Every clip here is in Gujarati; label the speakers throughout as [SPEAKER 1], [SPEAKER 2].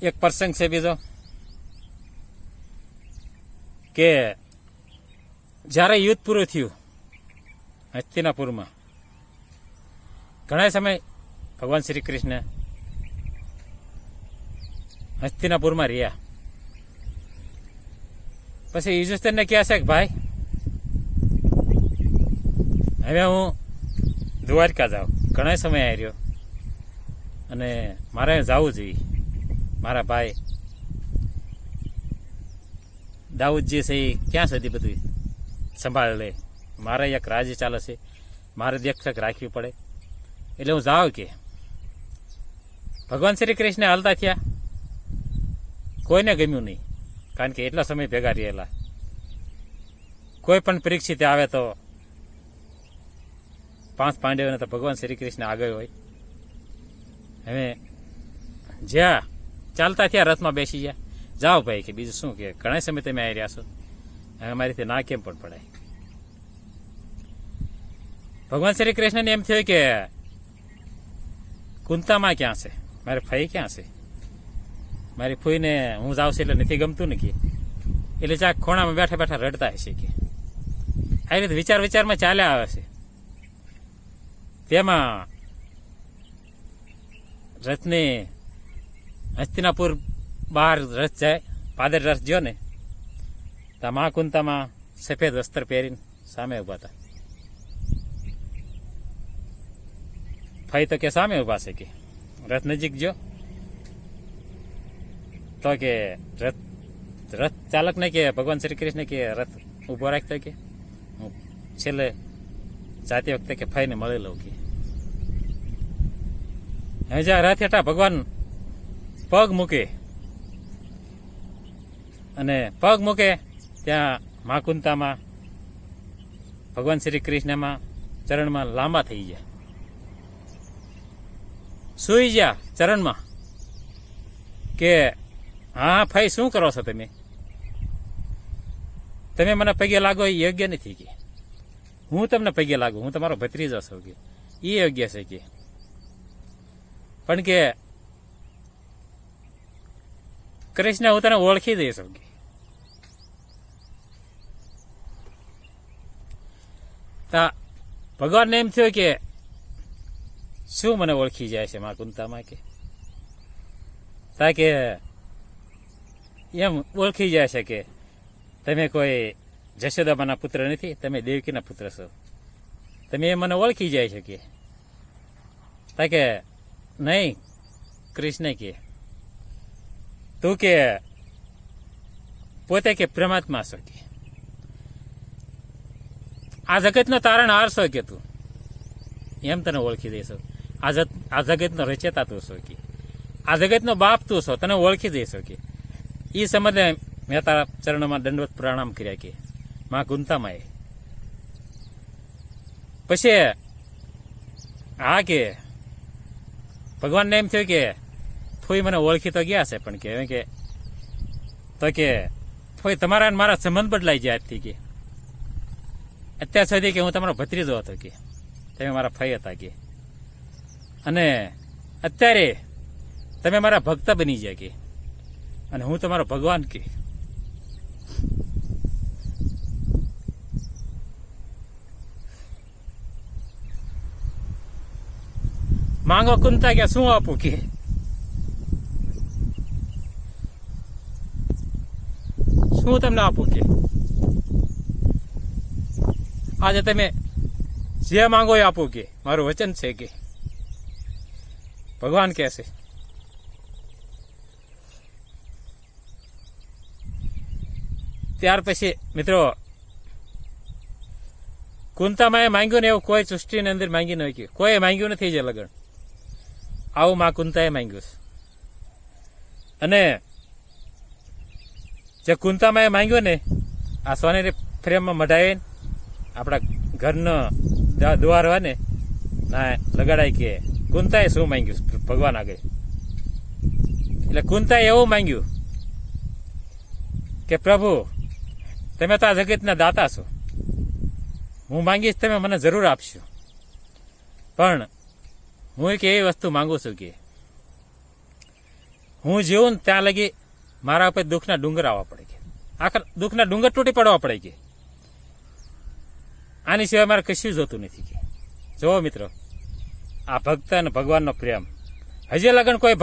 [SPEAKER 1] એક પ્રસંગ છે બીજો કે જ્યારે યુદ્ધ પૂરું થયું હસ્તિનાપુરમાં, ઘણા સમય ભગવાન શ્રી કૃષ્ણ હસ્તિનાપુરમાં રહ્યા. પછી યુધિષ્ઠિરને કહે છે કે ભાઈ હવે હું દ્વારકા જાઉં, ઘણા સમય આવી રહ્યો અને મારે જવું જોઈએ. મારા ભાઈ દાઉદજી છે એ ક્યાં સુધી બધું સંભાળ લે, મારે એક રાજ્ય ચાલે છે, મારે દેખરેખ રાખવી પડે, એટલે હું જાઉં કે. ભગવાન શ્રી કૃષ્ણ હાલતા થયા, કોઈને ગમ્યું નહીં, કારણ કે એટલા સમય ભેગા રહેલા. કોઈ પણ પરીક્ષિત આવે તો 5 પાંડવોને તો ભગવાન શ્રી કૃષ્ણ આગળ હોય. હવે જ્યાં ચાલતા થયા રથમાં બેસી ગયા, જાઓ ભાઈ કે બીજું શું કે ઘણા સમય તમે આવી રહ્યા છો, હવે અમારીથી ના કેમ પણ પડાય. ભગવાન શ્રી કૃષ્ણને એમ થયું કે કુંતામાં ક્યાં છે, મારે ફઈ ક્યાં છે, મારી ફૂઈને હું જાઉં છું એટલે નથી ગમતું ને કે, એટલે ચા ખોણામાં બેઠા બેઠા રડતા હશે કે. આ રીતે વિચારમાં ચાલ્યા આવે છે. તેમાં રથને હસ્તિનાપુર બહાર રથ જાય, પાદર રથ જો ને તો મહાકુંતામાં સફેદ વસ્ત્ર પહેરીને સામે ઉભા હતા. ફઈ તો કે સામે ઉભા છે કે. રથ નજીક જો તો કે રથ ચાલકને કે ભગવાન શ્રી કૃષ્ણ કે રથ ઊભો રાખતો કે હું છેલ્લે જાતી વખતે કે ફઈને મળી લઉં કે. હવે જ્યાં રથ હેઠા ભગવાન પગ મૂકે અને પગ મૂકે ત્યાં મહાકુંતામાં ભગવાન શ્રી કૃષ્ણમાં ચરણમાં લાંબા થઈ ગયા, સુઈ ગયા ચરણમાં કે હા ભાઈ શું કરો છો તમે, તમે મને પગે લાગો એ યોગ્ય નથી કે. હું તમને પગે લાગુ, હું તમારો ભત્રીજો છું કે, એ યોગ્ય છે કે. પણ કે કૃષ્ણ હું તને ઓળખી દઈશ કે. તા ભગવાનને એમ થયું કે શું મને ઓળખી જાય છે મહાકુંતામાં કે. તા કે એમ ઓળખી જાય છે કે તમે કોઈ જશોદામાના પુત્ર નથી, તમે દેવકીના પુત્ર છો, તમે એ મને ઓળખી જાય છે કે. તા કે નહીં કૃષ્ણ કે તું કે પોતે કે પરમાત્મા છો કે, આ જગતનો તારણહાર છો કે તું, એમ તને ઓળખી દઈશો. આ જગતનો રચેતા તું છો કે, આ જગતનો બાપ તું છો, તને ઓળખી દઈશો કે. એ સમજે મેં તારા ચરણોમાં દંડવત પ્રણામ કર્યા કે મા કુંતામાએ. પછી હા કે ભગવાનને એમ થયું કે ફોઈ મને ઓળખી તો ગયા છે, પણ કે તો કે ફોઈ તમારા મારા સંબંધ બદલાઈ ગયા આજથી કે. અત્યાર સુધી કે હું તમારો ભત્રીજો હતો કે, તમે મારા ફઈ હતા કે, અને અત્યારે તમે મારા ભક્ત બની ગયા કે, અને હું તમારો ભગવાન કે. માંગો કુંતા કે શું આપું કે. શું તમને આપું કે. આજે તમે જે માંગો એ આપું કે, મારું વચન છે કે. ભગવાન કહે છે ત્યાર પછી મિત્રો કુંતામાએ માંગ્યું ને એવું કોઈ સૃષ્ટિની અંદર માંગી ન હોય, કોઈ માંગ્યું નથી જે લગન, આવું મા કુંતાએ માંગ્યું છે. અને જે કુંતામાએ માંગ્યું ને આ સોનેરી ફ્રેમમાં મઢાવીને આપણા ઘરનો દ્વાર હોય ને ના લગાડાય કે કુંતાએ શું માંગ્યું ભગવાન આગળ. એટલે કુંતાએ એવું માંગ્યું કે પ્રભુ તમે તો આ જગતના દાતા છો, હું માંગીશ તમે મને જરૂર આપશો, પણ હું એક એવી વસ્તુ માંગુ છું કે હું જીવું ને ત્યાં લગી મારા ઉપર દુઃખના ડુંગર આવવા પડે કે આખર દુઃખના ડુંગર તૂટી પડવા પડે કે આની સિવાય મારે કશું જોતું નથી કે જોવો મિત્રો આ ભક્ત અને ભગવાનનો પ્રેમ હજી લગન કોઈ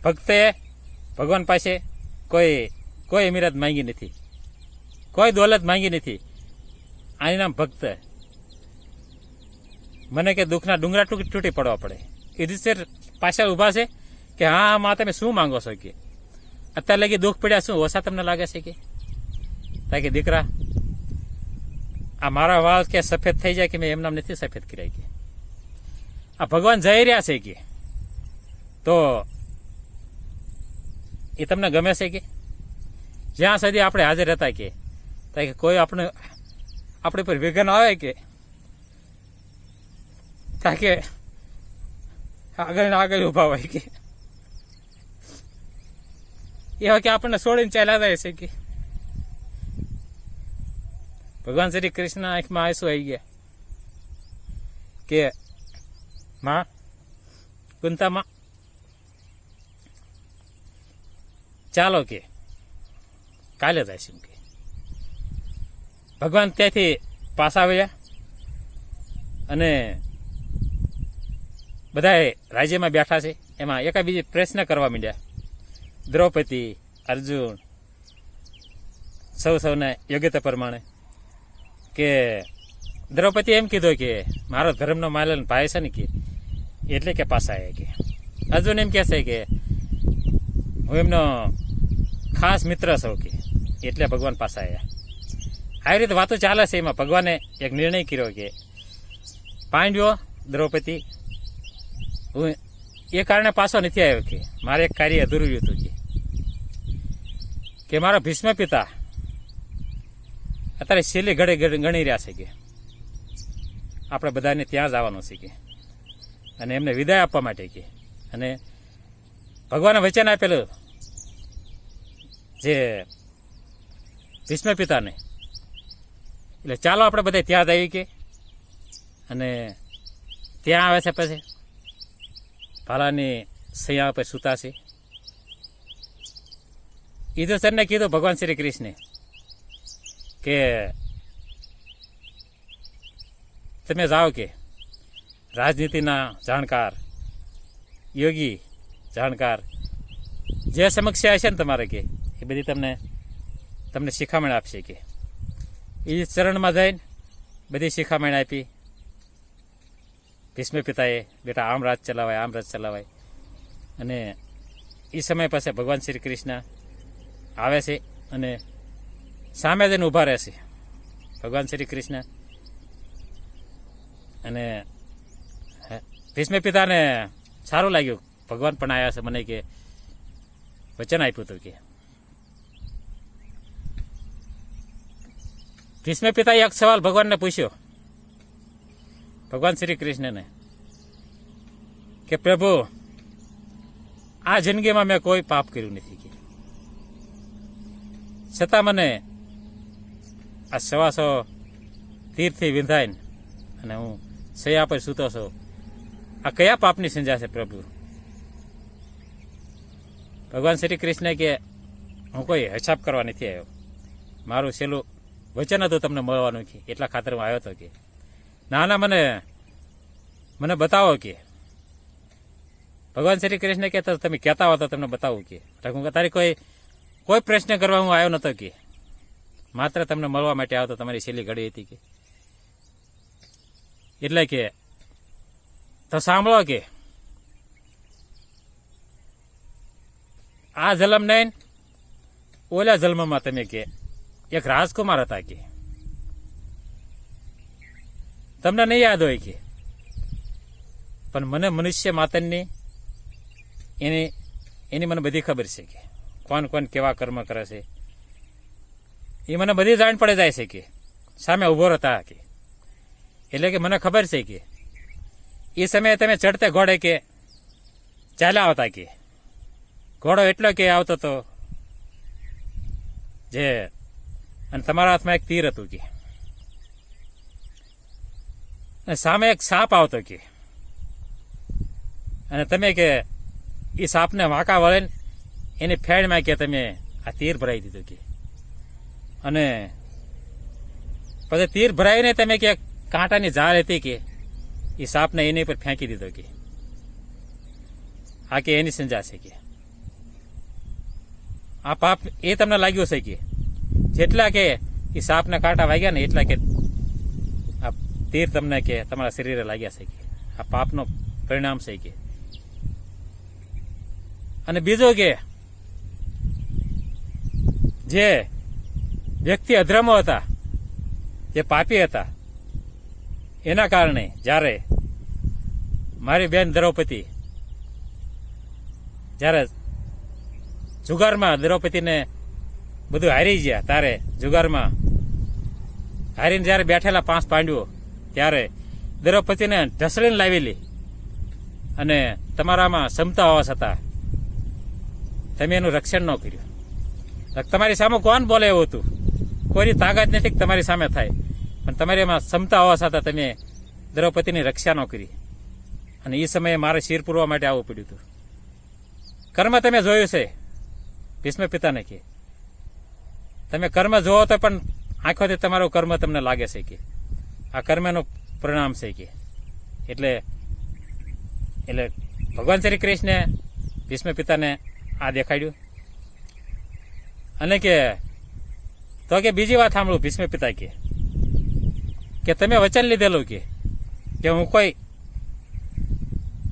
[SPEAKER 1] ભક્તે ભગવાન પાસે કોઈ અમીરાત માંગી નથી, કોઈ દોલત માંગી નથી. આની નામ ભક્ત. મને કે દુઃખના ડુંગરા તૂટી પડવા પડે એ દિવસે પાછળ ઊભા છે કે હા માં તમે શું માંગો છો કે અત્યારે લગી દુઃખ પડ્યા શું ઓછા તમને લાગે છે કે દીકરા આ મારા વાળ કે સફેદ થઈ જાય કે મેં એમનામ નથી સફેદ કર્યા કે આ ભગવાન જઈ રહ્યા છે કે તો એ તમને ગમે છે કે જ્યાં સુધી આપણે હાજર હતા કે કોઈ આપણી પર વિઘ્ન આવે કે તાકે આગળ ને આગળ ઉભા હોય કે એવા કે આપણને છોડીને ચાલ્યા જાય છે કે ભગવાન શ્રી કૃષ્ણ આંખમાં આંસુ આવી ગયા કે માં કુંતામાં ચાલો કે કાલે જઈશું કે ભગવાન ત્યાંથી પાછા આવ્યા અને બધા રાજ્યમાં બેઠા છે એમાં એકાબીજે પ્રશ્ન કરવા માંડ્યા. દ્રૌપદી, અર્જુન સૌને યોગ્યતા પ્રમાણે કે દ્રૌપદી એમ કીધું કે મારો ધર્મનો માલન ભાઈ છે ને કે એટલે કે પાછા આવ્યા કે અર્જુન એમ કહે છે કે હું એમનો ખાસ મિત્ર છું કે એટલે ભગવાન પાછા આવ્યા. આવી રીતે વાતો ચાલે છે. એમાં ભગવાને એક નિર્ણય કર્યો કે પાંડવો દ્રૌપદી હું એ કારણે પાછો નથી આવ્યો કે મારે એક કાર્ય અધૂરું હતું કે મારા ભીષ્મ પિતા અત્યારે છેલ્લી ઘડે ગણી રહ્યા છે કે આપણે બધાને ત્યાં જ આવવાનું છે કે અને એમને વિદાય આપવા માટે કે અને ભગવાને વચન આપેલું જે ભીષ્મ પિતાને એટલે ચાલો આપણે બધા ત્યાં જ આવી કે અને ત્યાં આવે છે પછી ભાલાની સૈયા પર સૂતા છે. ઈદુસરને કીધું ભગવાન શ્રી કૃષ્ણે કે તમે જાઓ કે રાજનીતિના જાણકાર યોગી જાણકાર જે સમસ્યા હશે ને તમારે કે એ બધી તમને શિખામણ આપશે કે એ ચરણમાં જઈને બધી શિખામણ આપી. ભીષ્મ પિતાએ બેટા આમ રાજ ચલાવાય અને એ સમય પાસે ભગવાન શ્રી કૃષ્ણ આવે છે અને સામે જઈને ઊભા રહેશે ભગવાન શ્રી કૃષ્ણ અને ભીષ્મ પિતાને સારું લાગ્યું ભગવાન પણ આવ્યા છે મને કે વચન આપ્યું હતું કે ભીષ્મ પિતાએ એક સવાલ ભગવાનને પૂછ્યો ભગવાન શ્રી કૃષ્ણને કે પ્રભુ આ જિંદગીમાં મેં કોઈ પાપ કર્યું નથી કે છતાં મને આ સવાસો તીરથી વિંધાઈને અને હું સૈયા પર સૂતો છું આ કયા પાપની સજા છે પ્રભુ? ભગવાન શ્રી કૃષ્ણ કે હું કોઈ હિસાબ કરવા નથી આવ્યો, મારું છેલ્લું વચન હતું તમને મળવાનું કે એટલા ખાતર હું આવ્યો હતો કે ના મને બતાવો કે ભગવાન શ્રી કૃષ્ણ કે તમે કહેતા હો તો તમને બતાવું કે હું તારી કોઈ પ્રશ્ન કરવા હું આવ્યો નહોતો કે માત્ર તમને મળવા માટે આવ્યો તો તમારી છેલ્લી ઘડી હતી કે એટલે કે તો સાંભળો કે આ જન્મ નહીં ઓલા જન્મમાં તમે કે એક રાજકુમાર હતા કે તમને નહીં યાદ હોય કે પણ મને મનુષ્ય માતનની એની મને બધી ખબર છે કે કોણ કેવા કર્મ કરે છે એ મને બધી જાણ પડી જાય છે કે સામે ઊભો રહેતા કે એટલે કે મને ખબર છે કે એ સમયે તમે ચડતે ઘોડે કે ચાલ્યા આવતા કે ઘોડો એટલો કે આવતો તો જે અને તમારા હાથમાં એક તીર હતું કે સામે એક સાપ આવતો કે અને તમે કે એ સાપને વાંકા વળીને એની ફેડમાં કે તમે આ તીર ભરાઈ દીધું કે, અને પછી તીર ભરાઈને તમે કે કાંટાની ઝાડ હતી કે એ સાપને એની પર ફેંકી દીધો કે આ કે એની સજા છે કે આ પાપ એ તમને લાગ્યું છે કે જેટલા કે એ સાપના કાંટા વાગ્યા ને એટલા કે આ તીર તમને કે તમારા શરીરે લાગ્યા છે કે આ પાપનો પરિણામ છે કે. અને બીજું કે જે વ્યક્તિ અધર્મો હતા, જે પાપી હતા, એના કારણે જ્યારે મારી બેન દ્રૌપદી જ્યારે જુગારમાં દ્રૌપદીને બધું હારી ગયા, ત્યારે જુગારમાં હારીને જ્યારે બેઠેલા 5 પાંડવો ત્યારે દ્રૌપદીને ઢસડીને લાવેલી, અને તમારામાં ક્ષમતા હોવા છતાં તમે એનું રક્ષણ ન કર્યું. તમારી સામે કોણ બોલે એવું હતું? કોઈની તાકાત નથી કે તમારી સામે થાય, પણ તમારી એમાં ક્ષમતા હોવા છતાં તમે દ્રૌપદીની રક્ષા ન કરી, અને એ સમયે મારે શિર પૂરવા માટે આવવું પડ્યું હતું. કર્મ તમે જોયું છે ભીષ્મ પિતાને કે તમે કર્મ જોવો તો પણ આંખોથી તમારું કર્મ તમને લાગે છે કે આ કર્મનું પરિણામ છે કે. એટલે ભગવાન શ્રી કૃષ્ણે ભીષ્મ પિતાને આ દેખાડ્યું. અને કે તો કે બીજી વાત સાંભળું ભીષ્મ પિતા કે તમે વચન લીધેલું કે હું કોઈ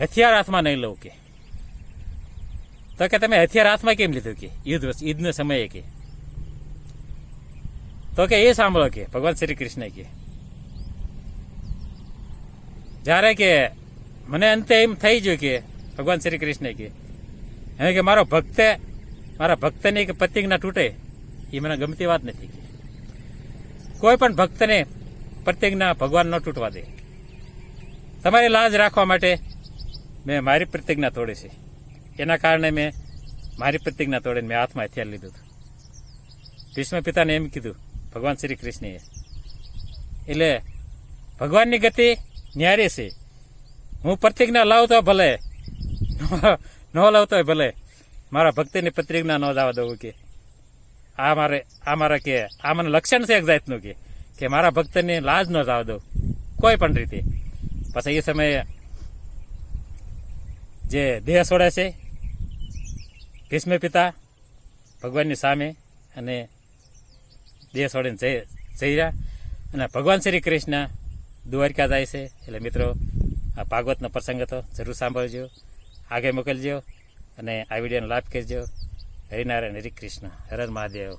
[SPEAKER 1] હથિયાર હાથમાં નહીં લઉં કે, તો કે તમે હથિયાર હાથમાં કેમ લીધું કે યુદ્ધનો સમયે કે, તો કે એ સાંભળો કે ભગવાન શ્રી કૃષ્ણ કે જ્યારે કે મને અંતે એમ થઈ ગયું કે ભગવાન શ્રી કૃષ્ણ કે મારા ભક્તની કે પ્રતિજ્ઞા તૂટે એ મને ગમતી વાત નથી કે કોઈ પણ ભક્તને પ્રતિજ્ઞા ભગવાન ન તૂટવા દે. તમારી લાજ રાખવા માટે મેં મારી પ્રતિજ્ઞા તોડી છે, એના કારણે મેં મારી પ્રતિજ્ઞા તોડીને મેં હાથમાં હથિયાર લીધું હતું. ભીષ્મ પિતાને એમ કીધું ભગવાન શ્રી કૃષ્ણએ. એટલે ભગવાનની ગતિ ન્યારી છે. હું પ્રતિજ્ઞા લાવતો ભલે ન લાવતો ભલે, મારા ભક્તિની પ્રતિજ્ઞા ન જવા દઉં કે આ મને લક્ષણ છે એક જાતનું કે મારા ભક્તની લાજ ન જવા દઉં કોઈ પણ રીતે. પછી એ સમયે જે દેહ છોડે છે ભીષ્મ પિતા ભગવાનની સામે, અને દેહ છોડીને જઈ રહ્યા, અને ભગવાન શ્રી કૃષ્ણ દ્વારકા જાય છે. એટલે મિત્રો આ ભાગવતનો પ્રસંગ હતો, જરૂર સાંભળજો, આગળ મોકલજો, અને આ વિડીયોનો લાભ કરજો. હરિનારાયણ, હરિ કૃષ્ણ, હર હર મહાદેવ.